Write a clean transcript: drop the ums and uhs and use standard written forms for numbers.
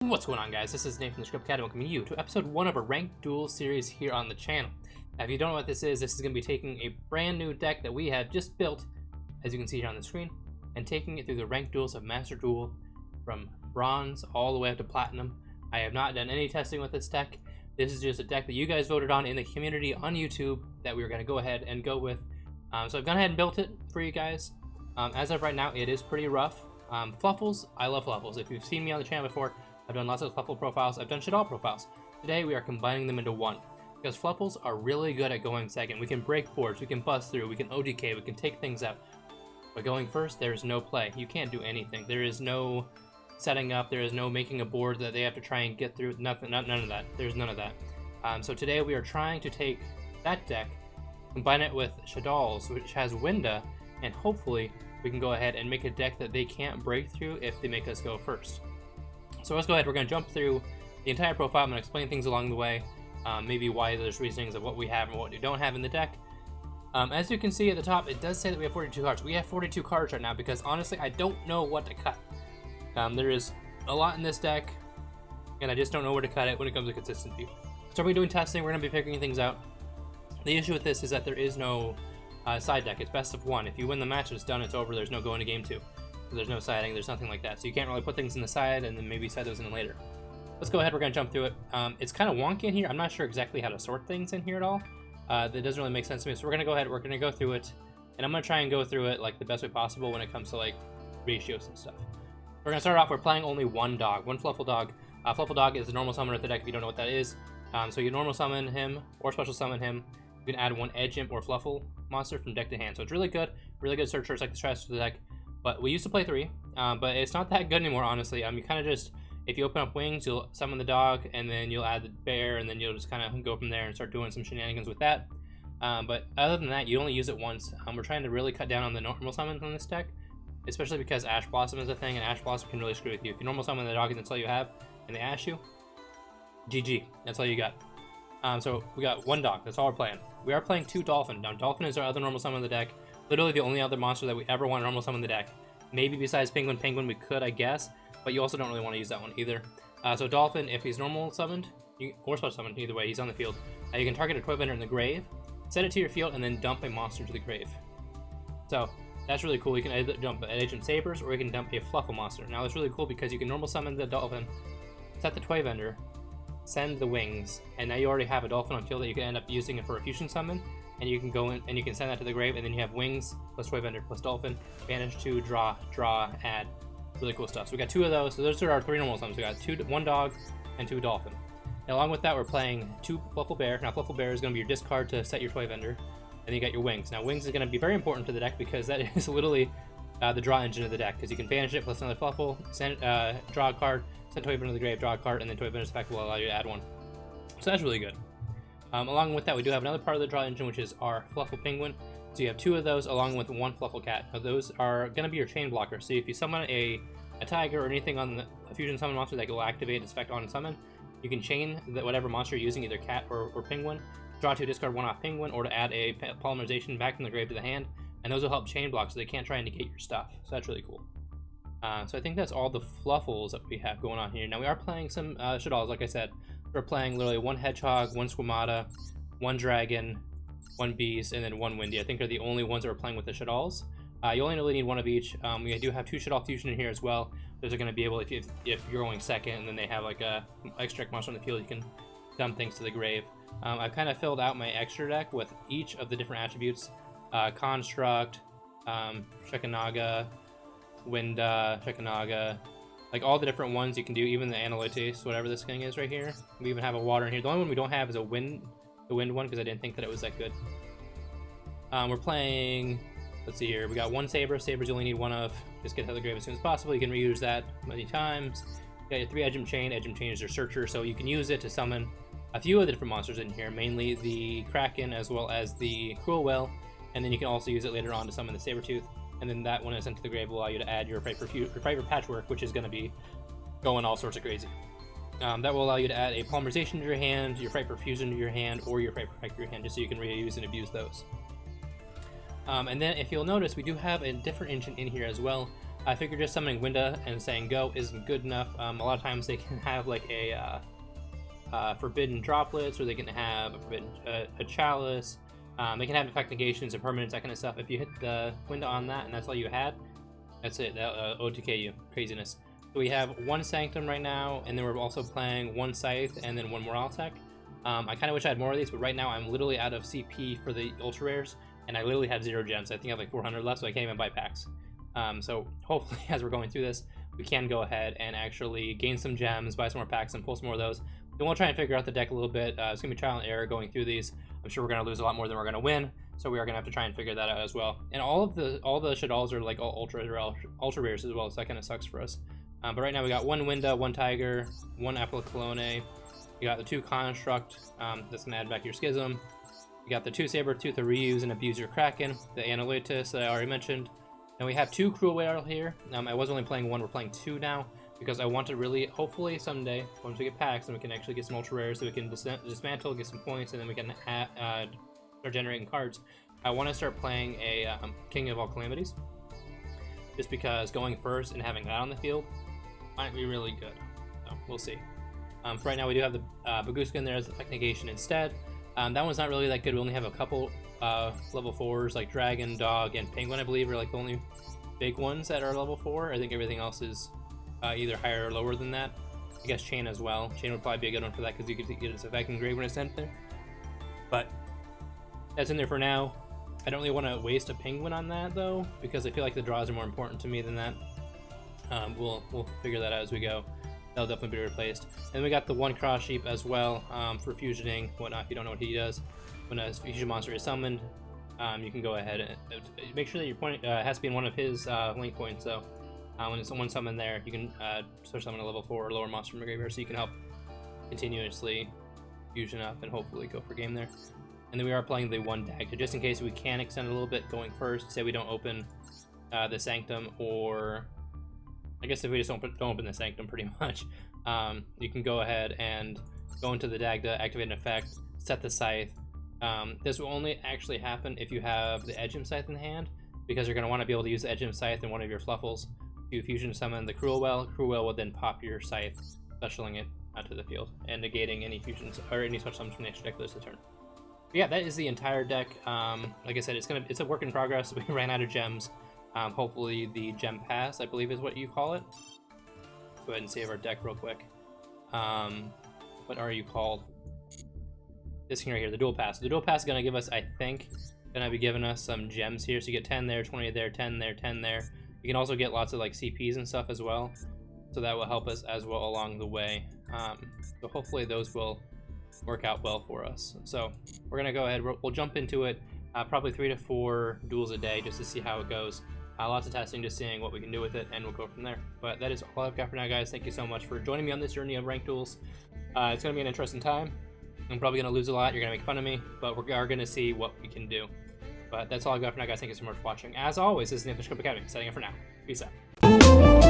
What's going on, guys? This is Nate from the Script Academy, welcoming you to episode 1 of a ranked duel series here on the channel. Now, if you don't know what this is going to be taking a brand new deck that we have just built, as you can see here on the screen, and taking it through the ranked duels of Master Duel from bronze all the way up to platinum. I have not done any testing with this deck. This is just a deck that you guys voted on in the community on YouTube that we were going to go ahead and go with. So I've gone ahead and built it for you guys. As of right now, it is pretty rough. Fluffals, I love Fluffals. If you've seen me on the channel before, I've done lots of Fluffal profiles. I've done Shaddoll profiles. Today we are combining them into one because Fluffals are really good at going second. We can break boards, we can bust through, we can ODK, we can take things out. But going first, there is no play. You can't do anything. There is no setting up. There is no making a board that they have to try and get through. Nothing. None of that. There's none of that. So today we are trying to take that deck, combine it with Shaddoll's, which has Winda, and hopefully we can go ahead and make a deck that they can't break through if they make us go first. So let's go ahead. We're going to jump through the entire profile. I'm going to explain things along the way, maybe why there's reasonings of what we have and what we don't have in the deck. As you can see at the top, it does say that we have 42 cards. We have 42 cards right now because honestly, I don't know what to cut. There is a lot in this deck, and I just don't know where to cut it when it comes to consistency. So we're doing testing. We're going to be figuring things out. The issue with this is that there is no side deck. It's best of one. If you win the match, it's done. It's over. There's no going to game 2. There's no siding, there's nothing like that. So you can't really put things in the side and then maybe side those in later. Let's go ahead, we're going to jump through it. It's kind of wonky in here. I'm not sure exactly how to sort things in here at all. That doesn't really make sense to me. So we're going to go ahead, we're going to go through it. And I'm going to try and go through it like the best way possible when it comes to like ratios and stuff. We're going to start off, we're playing only one dog, one Fluffal dog. Fluffal dog is the normal summoner of the deck if you don't know what that is. So you normal summon him or special summon him. You can add one Edge Imp or Fluffal monster from deck to hand. So it's really good searchers like the strategy of the deck. But we used to play 3, but it's not that good anymore, honestly. You kind of just, if you open up wings, you'll summon the dog, and then you'll add the bear, and then you'll just kind of go from there and start doing some shenanigans with that. But other than that, you only use it once. We're trying to really cut down on the normal summons on this deck, especially because Ash Blossom is a thing, and Ash Blossom can really screw with you. If you normal summon the dog and that's all you have, and they ash you, GG, that's all you got. So we got one dog, that's all we're playing. We are playing 2 Dolphin. Now, Dolphin is our other normal summon of the deck. Literally the only other monster that we ever want to normal summon the deck. Maybe besides Penguin. Penguin we could, I guess, but you also don't really want to use that one either. So Dolphin, if he's normal summoned, or special summoned, either way, he's on the field. You can target a toy vendor in the grave, set it to your field, and then dump a monster to the grave. So that's really cool. You can either dump an Agent Sabers, or you can dump a Fluffal monster. Now that's really cool because you can normal summon the Dolphin, set the toy vendor, send the wings, and now you already have a Dolphin on field that you can end up using it for a fusion summon. And you can go in and you can send that to the grave, and then you have wings plus toy vendor plus Dolphin, banish 2, draw, add. Really cool stuff. So we got 2 of those. So those are our 3 normal summons. We got 1 dog and 2 Dolphin. And along with that, we're playing 2 Fluffal Bear. Now Fluffal Bear is going to be your discard to set your toy vendor, and then you got your wings. Now wings is going to be very important to the deck because that is literally the draw engine of the deck, because you can banish it plus another Fluffal, send draw a card, send toy vendor to the grave, draw a card, and then toy vendor's effect will allow you to add 1. So that's really good. Along with that, we do have another part of the draw engine, which is our Fluffal Penguin. So you have 2 of those along with 1 Fluffal Cat. Now those are going to be your chain blockers. So if you summon a tiger or anything on a fusion summon monster that will activate its effect on summon, you can chain whatever monster you're using, either cat or penguin, draw 2, discard 1 off penguin, or to add a polymerization back from the grave to the hand, and those will help chain block so they can't try and negate your stuff. So that's really cool. So I think that's all the Fluffals that we have going on here. Now we are playing some Shaddolls, like I said. We're playing literally 1 hedgehog, 1 squamata, 1 dragon, 1 beast, and then 1 windy. I think are the only ones that we're playing with the Shaddolls. You only really need 1 of each. We do have 2 Shaddoll fusion in here as well. Those are going to be able, if you're going second and then they have like a extra monster on the field, you can dump things to the grave. I've kind of filled out my extra deck with each of the different attributes. Construct, Shekanaga, Winda, Shekanaga, like all the different ones you can do, even the Analytes, whatever this thing is right here. We even have a water in here. The only one we don't have is the wind one, because I didn't think that it was that good. We're playing, let's see here, we got 1 Saber. Sabers you only need 1 of. Just get to the grave as soon as possible. You can reuse that many times. You got your 3 Edge Imp Chain. Edge Imp Chain is your searcher, so you can use it to summon a few of the different monsters in here, mainly the Kraken as well as the Cruel Whale, and then you can also use it later on to summon the Sabertooth. And then that, when it's sent to the grave, will allow you to add your Piper Patchwork, which is going to be going all sorts of crazy. That will allow you to add a Polymerization to your hand, your Piper Fusion to your hand, or your Piper Effect to your hand, just so you can reuse and abuse those. And then if you'll notice, we do have a different engine in here as well. I figure just summoning Winda and saying go isn't good enough. A lot of times they can have like a forbidden droplets, or they can have a chalice. They can have effect negations and permanents, that kind of stuff. If you hit the Winda on that and that's all you had, that's it. That OTK you. Craziness. So we have one Sanctum right now, and then we're also playing one Scythe and then one Morale-Tech. I kind of wish I had more of these, but right now I'm literally out of CP for the Ultra Rares, and I literally have 0 gems. I think I have like 400 left, so I can't even buy packs. So hopefully as we're going through this, we can go ahead and actually gain some gems, buy some more packs, and pull some more of those. Then we'll try and figure out the deck a little bit. It's going to be trial and error going through these. I'm sure we're going to lose a lot more than we're going to win, so we are going to have to try and figure that out as well. And all the Shaddolls are like all ultra rares as well, so that kind of sucks for us. But right now we got one Winda, one Tiger, one Apollo. You got the 2 Construct, that's going to add back your Schism. You got the 2 Sabertooth to reuse and abuse your Kraken, the Analytus that I already mentioned. And we have 2 Cruel Whale here. I was only playing 1, we're playing 2 now, because I want to really, hopefully someday, once we get packs, and we can actually get some Ultra Rares, so we can dismantle, get some points, and then we can start generating cards. I want to start playing a King of All Calamities, just because going first and having that on the field might be really good. So we'll see. For right now, we do have the Baguska in there as effect negation instead. That one's not really that good. We only have a couple level 4s, like Dragon, Dog, and Penguin, I believe, are like the only big ones that are level 4. I think everything else is either higher or lower than that. I guess Chain as well. Chain would probably be a good one for that, because you could get its effect engraved when it's sent there. But that's in there for now. I don't really want to waste a Penguin on that, though, because I feel like the draws are more important to me than that. We'll figure that out as we go. That'll definitely be replaced. And we got the 1 Cross Sheep as well, for fusioning, whatnot, if you don't know what he does. When a fusion monster is summoned, you can go ahead and make sure that your point has to be in one of his link points. So when someone's summoned there, you can switch summon a level 4 or lower monster from your graveyard, so you can help continuously fusion up and hopefully go for game there. And then we are playing the 1 Dagda, just in case we can extend a little bit going first. Say we don't open the Sanctum, or I guess if we just don't open the Sanctum, pretty much, you can go ahead and go into the Dagda, activate an effect, set the Scythe. This will only actually happen if you have the Edgem Scythe in hand, because you're going to want to be able to use the Edgem Scythe in one of your Fluffals to fusion summon the Cruel Whale. Cruel Whale will then pop your Scythe, specialing it onto the field and negating any fusions or any such summons from the extra deck this turn. But yeah, that is the entire deck. Like I said, it's a work in progress. We ran out of gems. Hopefully the Gem Pass, I believe, is what you call it. Go ahead and save our deck real quick. What are you called? This thing right here, the Duel Pass. The Duel Pass is going to give us, I think, going to be giving us some gems here. So you get 10 there, 20 there, 10 there, 10 there. You can also get lots of like CPs and stuff as well. So that will help us as well along the way. So hopefully those will work out well for us. So we're going to go ahead, we'll jump into it. Probably 3 to 4 duels a day just to see how it goes. Lots of testing, just seeing what we can do with it, and we'll go from there. But that is all I've got for now, guys. Thank you so much for joining me on this journey of ranked duels. It's going to be an interesting time. I'm probably going to lose a lot. You're going to make fun of me, but we are going to see what we can do. But that's all I've got for now, guys. Thank you so much for watching. As always, this is the Musicom Academy, signing in for now. Peace out.